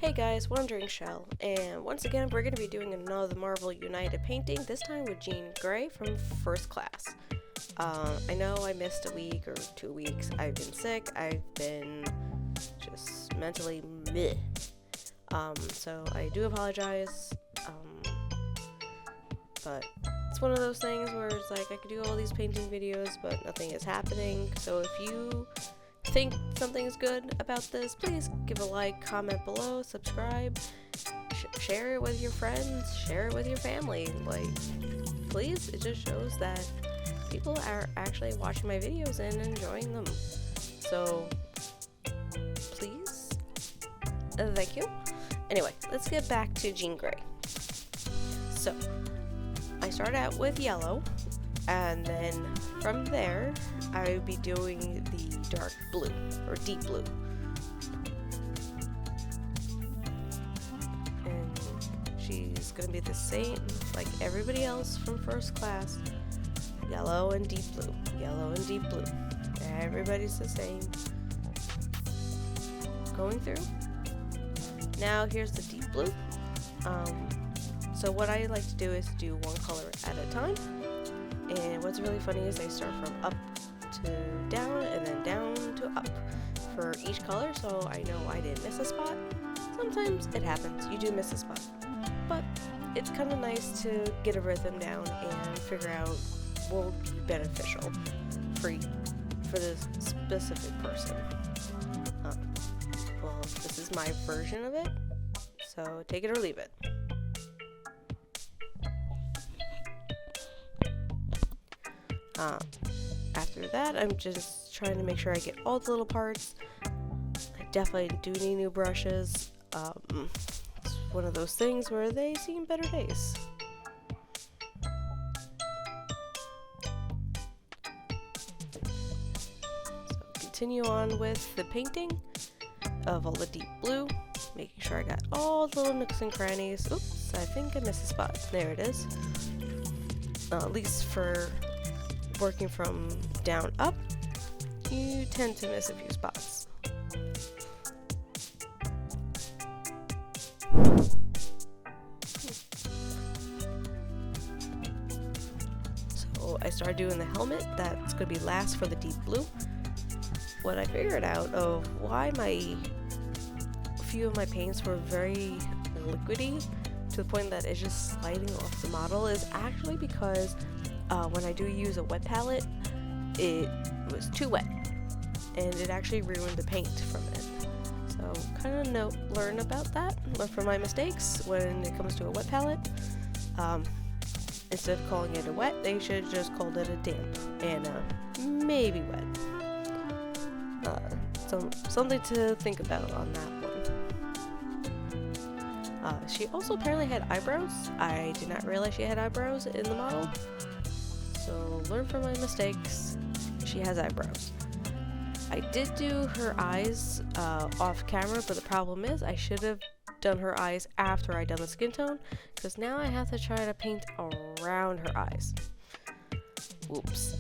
Hey guys, Wandering Shell, and once again we're going to be doing another Marvel United painting, this time with Jean Grey from First Class. I know I missed a week or 2 weeks. I've been sick, I've been just mentally meh. So I do apologize, but it's one of those things where it's like I could do all these painting videos but nothing is happening. So if you think something's good about this, please give a like, comment below, subscribe, share it with your friends, share it with your family. Like, please, it just shows that people are actually watching my videos and enjoying them. So please, thank you. Anyway, let's get back to Jean Grey. So I start out with yellow, and then from there I would be doing the dark blue or deep blue, and she's gonna be the same like everybody else from First Class. Yellow and deep blue, yellow and deep blue, everybody's the same going through. Now here's the deep blue. So what I like to do is do one color at a time, and what's really funny is I start from up to down and then down to up for each color, so I know I didn't miss a spot. Sometimes it happens, you do miss a spot, but it's kind of nice to get a rhythm down and figure out what would be beneficial for this specific person. Well, this is my version of it, so take it or leave it. After that, I'm just trying to make sure I get all the little parts. I definitely do need new brushes. It's one of those things where they seem better days. So continue on with the painting of all the deep blue, making sure I got all the little nooks and crannies. Oops, I think I missed a spot. There it is. At least for working from down up, you tend to miss a few spots. So I started doing the helmet. That's going to be last for the deep blue. What I figured out of why a few of my paints were very liquidy to the point that it's just sliding off the model is actually because when I do use a wet palette, it was too wet, and it actually ruined the paint from it. So kind of learn about that, learn from my mistakes when it comes to a wet palette. Instead of calling it a wet, they should have just called it a damp and maybe wet. Something to think about on that one. She also apparently had eyebrows. I did not realize she had eyebrows in the model. So learn from my mistakes. She has eyebrows. I did do her eyes off camera, but the problem is I should have done her eyes after I done the skin tone, because now I have to try to paint around her eyes. Whoops.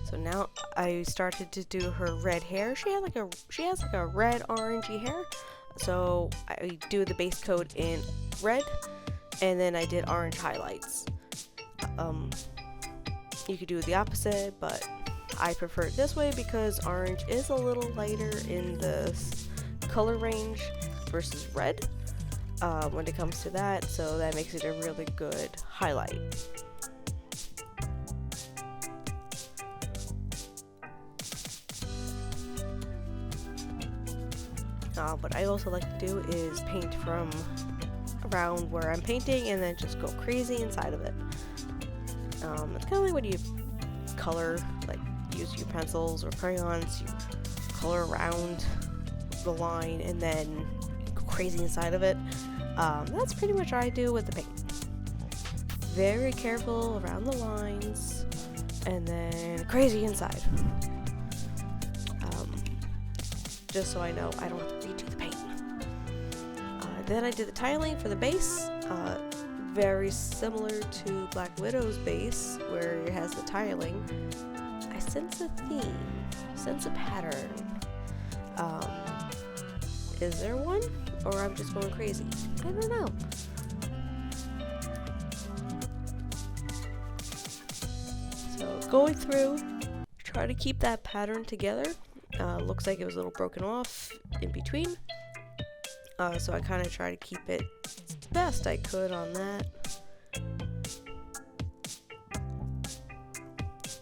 So now I started to do her red hair. She has like a red orangey hair. So I do the base coat in red, and then I did orange highlights. You could do the opposite, but I prefer it this way because orange is a little lighter in the color range versus red when it comes to that, so that makes it a really good highlight. What I also like to do is paint from around where I'm painting and then just go crazy inside of it. It's kind of like when you color, like use your pencils or crayons, you color around the line and then go crazy inside of it. That's pretty much what I do with the paint. Very careful around the lines and then crazy inside. Just so I know I don't have to redo the paint. Then I did the tiling for the base. Very similar to Black Widow's base, where it has the tiling. sense a theme, sense a pattern. Is there one? Or I'm just going crazy? I don't know. So going through, try to keep that pattern together. Looks like it was a little broken off in between. So I kind of try to keep it best I could on that.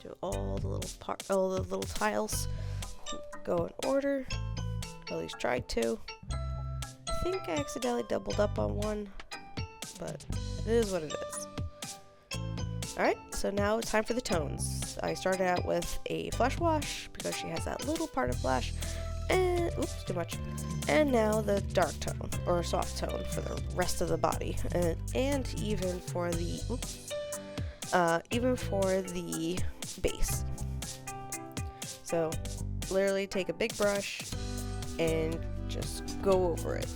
Do all the little tiles go in order. At least tried to. I think I accidentally doubled up on one, but it is what it is. Alright, so now it's time for the tones. I started out with a Flash wash because she has that little part of Flash, and oops, too much. And now the dark tone or soft tone for the rest of the body, and even for the base. So literally take a big brush and just go over it.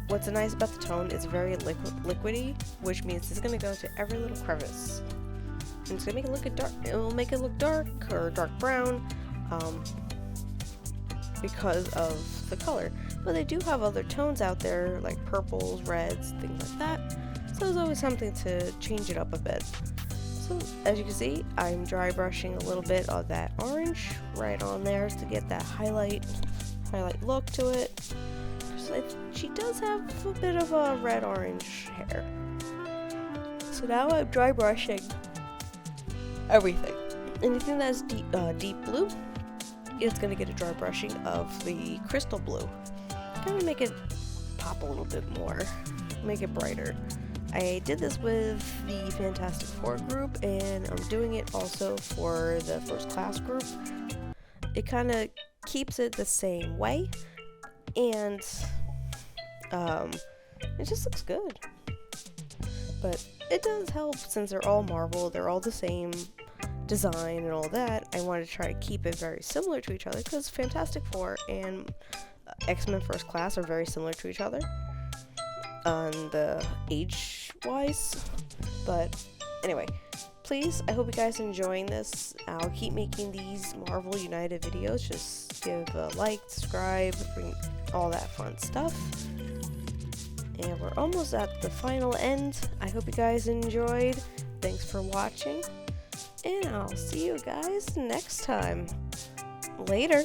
What's nice about the tone is very liquidy, which means it's gonna go to every little crevice. And it's gonna make it look dark. It will make it look dark or dark brown, because of the color. But they do have other tones out there, like purples, reds, things like that. So there's always something to change it up a bit. So as you can see, I'm dry brushing a little bit of that orange right on there to get that highlight look to it. She does have a bit of a red-orange hair. So now I'm dry brushing everything. Anything that's deep blue, it's gonna get a dry brushing of the crystal blue. Kind of make it pop a little bit more, make it brighter. I did this with the Fantastic Four group, and I'm doing it also for the First Class group. It kind of keeps it the same way, and it just looks good. But it does help since they're all Marvel, they're all the same design and all that. I wanted to try to keep it very similar to each other because Fantastic Four and X-Men First Class are very similar to each other on the age-wise. But anyway, please, I hope you guys are enjoying this. I'll keep making these Marvel United videos. Just give a like, subscribe, all that fun stuff. And we're almost at the final end. I hope you guys enjoyed. Thanks for watching. And I'll see you guys next time. Later.